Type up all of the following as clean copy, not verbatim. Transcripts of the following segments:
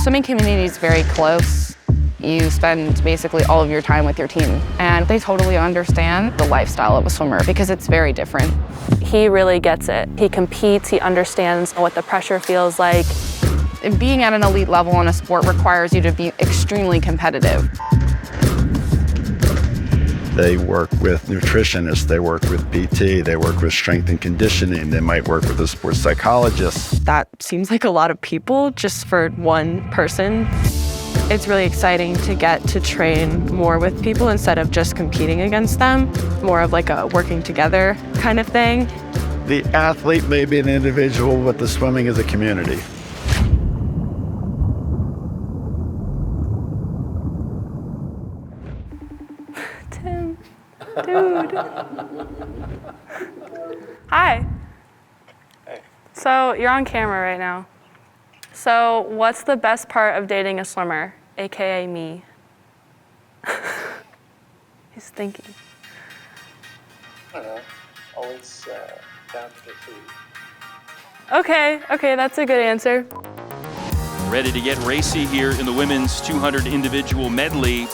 swimming community is very close. You spend basically all of your time with your team, and they totally understand the lifestyle of a swimmer because it's very different. He really gets it. He competes, he understands what the pressure feels like. Being at an elite level in a sport requires you to be extremely competitive. They work with nutritionists, they work with PT, they work with strength and conditioning, they might work with a sports psychologist. That seems like a lot of people just for one person. It's really exciting to get to train more with people instead of just competing against them, more of like a working together kind of thing. The athlete may be an individual, but the swimming is a community. Tim, dude. Hi. Hey. So you're on camera right now. So what's the best part of dating a swimmer, AKA me? He's thinking. I don't know. Always down to get food. Okay, that's a good answer. Ready to get racy here in the women's 200 individual medley.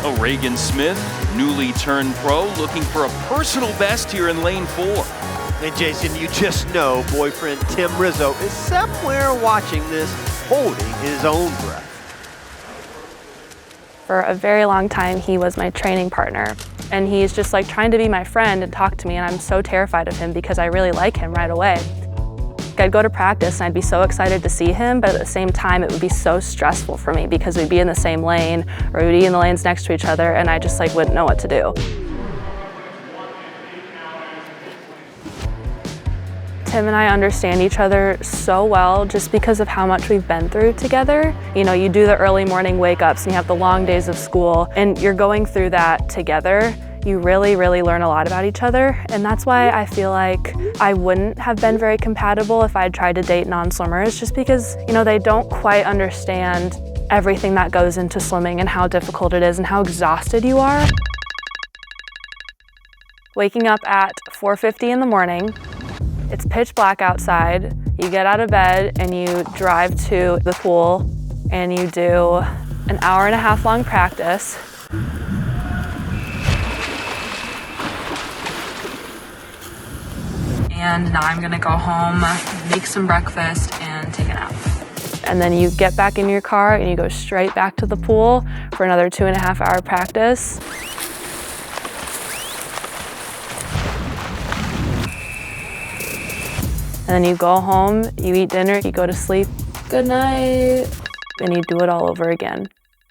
Oh, Regan Smith, newly turned pro, looking for a personal best here in lane 4. And Jason, you just know boyfriend Tim Rizzo is somewhere watching this, holding his own breath. For a very long time, he was my training partner. And he's just like trying to be my friend and talk to me, and I'm so terrified of him because I really like him right away. I'd go to practice and I'd be so excited to see him, but at the same time it would be so stressful for me because we'd be in the same lane or we'd be in the lanes next to each other and I just like wouldn't know what to do. Tim and I understand each other so well just because of how much we've been through together. You know, you do the early morning wake-ups and you have the long days of school and you're going through that together. You really, really learn a lot about each other, and that's why I feel like I wouldn't have been very compatible if I'd tried to date non-swimmers, just because, you know, they don't quite understand everything that goes into swimming and how difficult it is and how exhausted you are. Waking up at 4:50 in the morning, it's pitch black outside, you get out of bed and you drive to the pool and you do an hour-and-a-half long practice. And now I'm gonna go home, make some breakfast, and take a nap. And then you get back in your car and you go straight back to the pool for another 2.5-hour practice. And then you go home, you eat dinner, you go to sleep. Good night. And you do it all over again.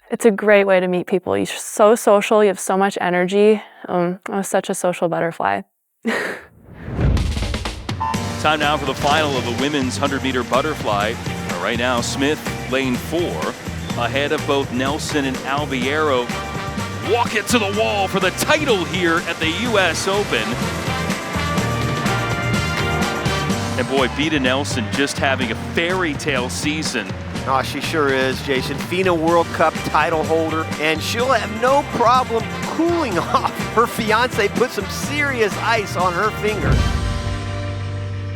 It's a great way to meet people. You're so social, you have so much energy. I was such a social butterfly. Time now for the final of the women's 100-meter butterfly. Right now, Smith, lane 4, ahead of both Nelson and Albiero. Walk it to the wall for the title here at the U.S. Open. And boy, Beata Nelson just having a fairy tale season. Oh, she sure is, Jason. FINA World Cup title holder, and she'll have no problem cooling off. Her fiance put some serious ice on her finger.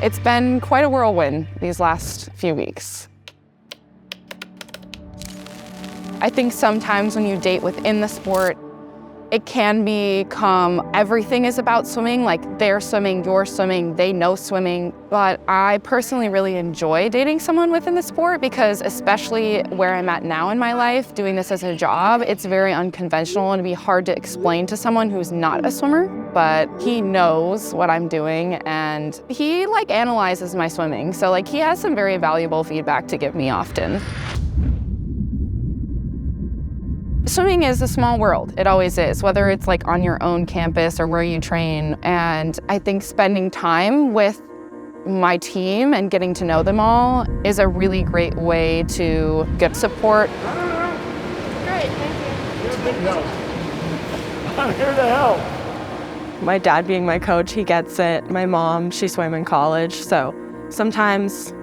It's been quite a whirlwind these last few weeks. I think sometimes when you date within the sport, it can become everything is about swimming, like they're swimming, you're swimming, they know swimming. But I personally really enjoy dating someone within the sport because especially where I'm at now in my life, doing this as a job, it's very unconventional and it'd be hard to explain to someone who's not a swimmer. But he knows what I'm doing and he like analyzes my swimming. So like he has some very valuable feedback to give me often. Swimming is a small world. It always is, whether it's like on your own campus or where you train. And I think spending time with my team and getting to know them all is a really great way to get support. Great, thank you. I'm here to help. My dad being my coach, he gets it. My mom, she swam in college, so sometimes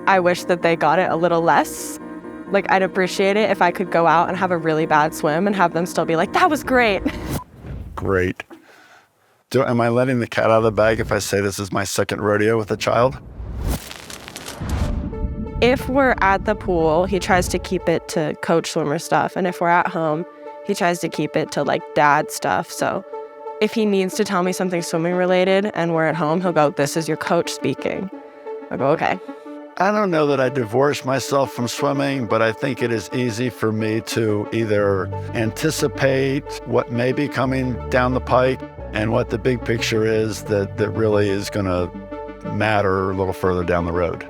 I wish that they got it a little less. Like, I'd appreciate it if I could go out and have a really bad swim and have them still be like, that was great. Great. Am I letting the cat out of the bag if I say this is my second rodeo with a child? If we're at the pool, he tries to keep it to coach swimmer stuff. And if we're at home, he tries to keep it to like dad stuff. So if he needs to tell me something swimming related and we're at home, he'll go, "This is your coach speaking." I'll go, "Okay." I don't know that I divorced myself from swimming, but I think it is easy for me to either anticipate what may be coming down the pike and what the big picture is that really is going to matter a little further down the road.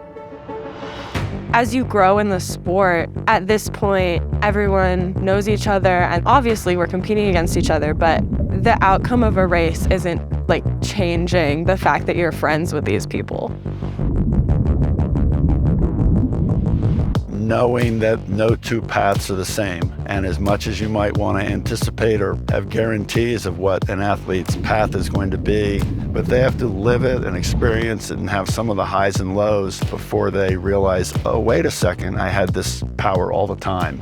As you grow in the sport, at this point, everyone knows each other, and obviously we're competing against each other, but the outcome of a race isn't like changing the fact that you're friends with these people. Knowing that no two paths are the same, and as much as you might want to anticipate or have guarantees of what an athlete's path is going to be, but they have to live it and experience it and have some of the highs and lows before they realize, oh, wait a second, I had this power all the time.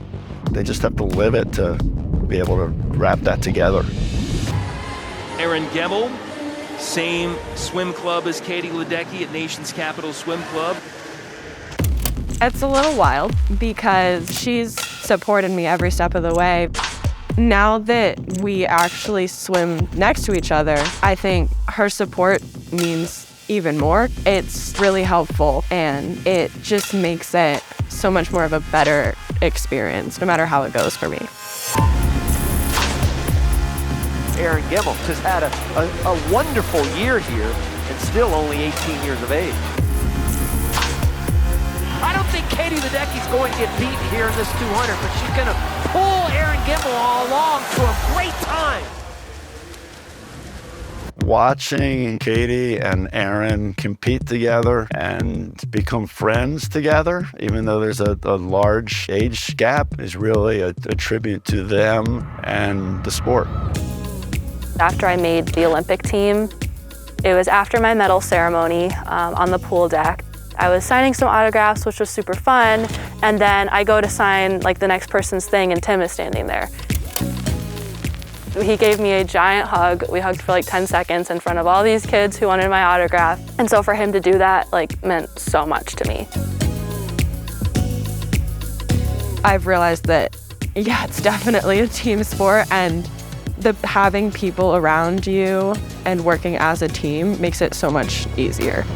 They just have to live it to be able to wrap that together. Erin Gemmell, same swim club as Katie Ledecky at Nation's Capital Swim Club. It's a little wild because she's supported me every step of the way. Now that we actually swim next to each other, I think her support means even more. It's really helpful, and it just makes it so much more of a better experience, no matter how it goes for me. Erin Gemmell has had a wonderful year here and still only 18 years of age. I don't think Katie Ledecky's going to get beaten here in this 200, but she's going to pull Erin Gemmell along to a great time. Watching Katie and Erin compete together and become friends together, even though there's a large age gap, is really a tribute to them and the sport. After I made the Olympic team, it was after my medal ceremony on the pool deck. I was signing some autographs, which was super fun, and then I go to sign like the next person's thing, and Tim is standing there. He gave me a giant hug. We hugged for like 10 seconds in front of all these kids who wanted my autograph. And so for him to do that like meant so much to me. I've realized that, yeah, it's definitely a team sport, and having people around you and working as a team makes it so much easier.